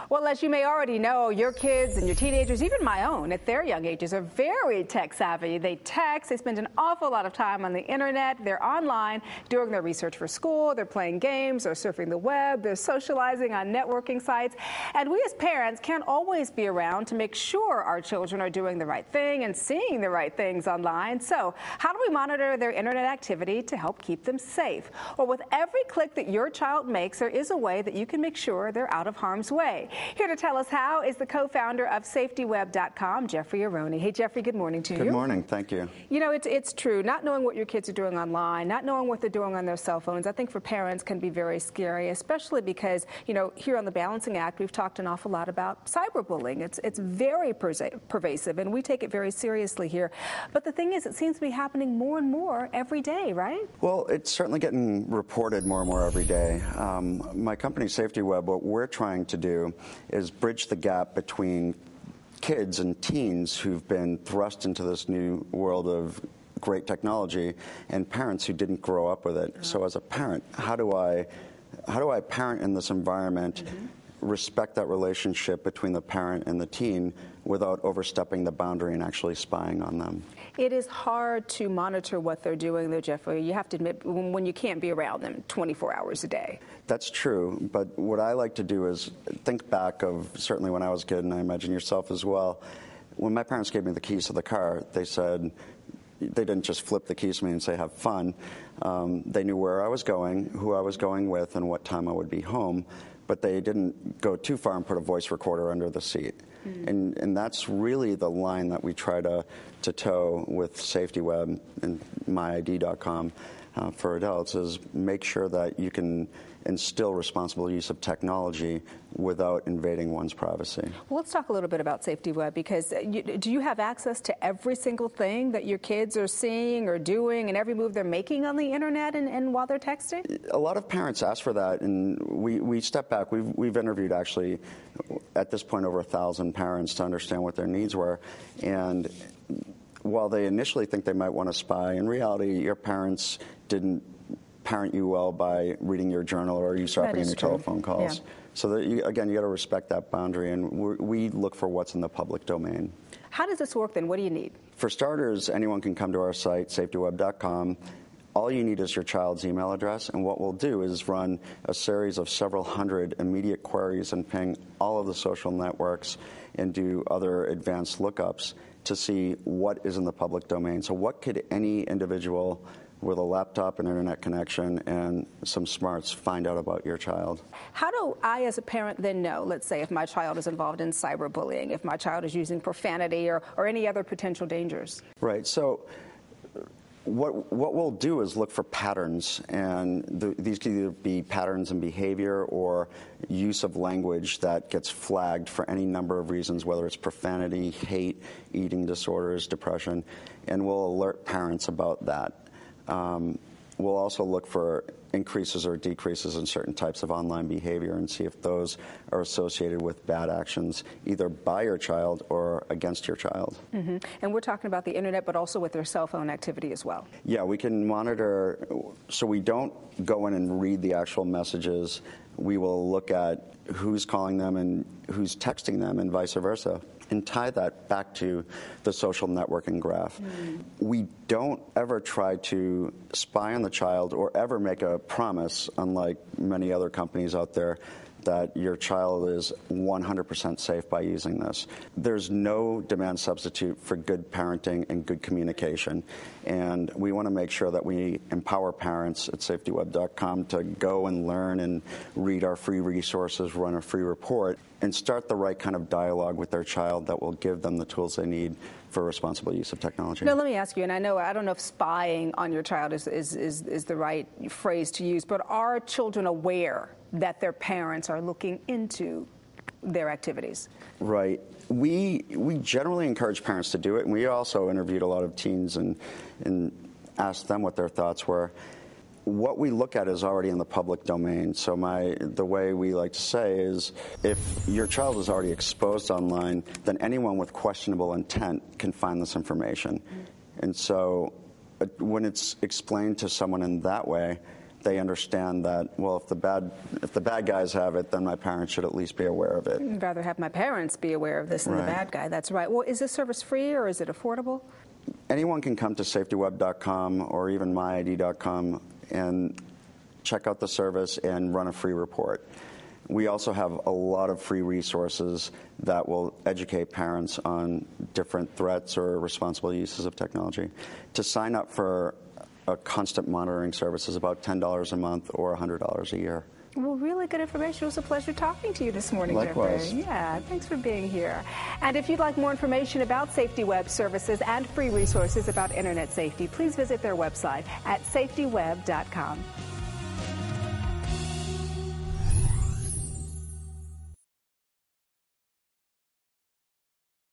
Well, as you may already know, your kids and your teenagers, even my own, at their young ages, are very tech savvy. They text, they spend an awful lot of time on the internet, they're online doing their research for school, they're playing games, they're surfing the web, they're socializing on networking sites. And we as parents can't always be around to make sure our children are doing the right thing and seeing the right things online. So how do we monitor their internet activity to help keep them safe? Well, with every click that your child makes, there is a way that you can make sure they're out of harm's way. Here to tell us how is the co-founder of SafetyWeb.com, Jeffrey Aroney. Hey, Jeffrey, good morning to you. Good morning. Thank you. You know, it's true. Not knowing what your kids are doing online, not knowing what they're doing on their cell phones, I think for parents can be very scary, especially because, you know, here on the Balancing Act, we've talked an awful lot about cyberbullying. It's very pervasive, and we take it very seriously here. But the thing is, it seems to be happening more and more every day, right? Well, it's certainly getting reported more and more every day. My company, SafetyWeb, what we're trying to do is bridge the gap between kids and teens who've been thrust into this new world of great technology and parents who didn't grow up with it. So as a parent, how do I parent in this environment, respect that relationship between the parent and the teen without overstepping the boundary and actually spying on them? It is hard to monitor what they're doing, though, Jeffrey. You have to admit, when you can't be around them 24 hours a day. That's true, but what I like to do is think back of certainly when I was a kid, and I imagine yourself as well. When my parents gave me the keys to the car, they said, they didn't just flip the keys to me and say, have fun. They knew where I was going, who I was going with, and what time I would be home, but they didn't go too far and put a voice recorder under the seat. And that's really the line that we try to toe with SafetyWeb and myid.com for adults, is make sure that you can instill responsible use of technology without invading one's privacy. Well, let's talk a little bit about SafetyWeb, because do you have access to every single thing that your kids are seeing or doing and every move they're making on the internet and while they're texting? A lot of parents ask for that, and we step back. We've interviewed actually at this point over 1,000 parents to understand what their needs were, and while they initially think they might want to spy, in reality your parents didn't parent you well by reading your journal or eavesdropping on your telephone calls. Yeah. So that again, you got to respect that boundary, and we look for what's in the public domain. How does this work then? What do you need? For starters, anyone can come to our site, SafetyWeb.com. All you need is your child's email address, and what we'll do is run a series of several hundred immediate queries and ping all of the social networks and do other advanced lookups to see what is in the public domain. So what could any individual with a laptop and internet connection and some smarts find out about your child? How do I as a parent then know, let's say if my child is involved in cyberbullying, if my child is using profanity or any other potential dangers? Right, so what we'll do is look for patterns, and these can either be patterns in behavior or use of language that gets flagged for any number of reasons, whether it's profanity, hate, eating disorders, depression, and we'll alert parents about that. We'll also look for increases or decreases in certain types of online behavior and see if those are associated with bad actions, either by your child or against your child. And we're talking about the internet, but also with their cell phone activity as well. Yeah, we can monitor, so we don't go in and read the actual messages. We will look at who's calling them and who's texting them and vice versa, and tie that back to the social networking graph. We don't ever try to spy on the child or ever make a promise, unlike many other companies out there, that your child is 100% safe by using this. There's no demand substitute for good parenting and good communication, and we want to make sure that we empower parents at SafetyWeb.com to go and learn and read our free resources, run a free report, and start the right kind of dialogue with their child that will give them the tools they need for responsible use of technology. Now, let me ask you, and I don't know if spying on your child is the right phrase to use, but are children aware that their parents are looking into their activities? Right. We generally encourage parents to do it, and we also interviewed a lot of teens and asked them what their thoughts were. What we look at is already in the public domain. So the way we like to say is, if your child is already exposed online, then anyone with questionable intent can find this information. And so when it's explained to someone in that way, they understand that, well, if the bad guys have it, then my parents should at least be aware of it. I'd rather have my parents be aware of this than the bad guy. That's right. Well, is this service free or is it affordable? Anyone can come to safetyweb.com or even myid.com and check out the service and run a free report. We also have a lot of free resources that will educate parents on different threats or responsible uses of technology. To sign up for a constant monitoring service is about $10 a month or $100 a year. Well, really good information. It was a pleasure talking to you this morning, Likewise. Jeffrey. Yeah, thanks for being here. And if you'd like more information about SafetyWeb services and free resources about Internet safety, please visit their website at safetyweb.com.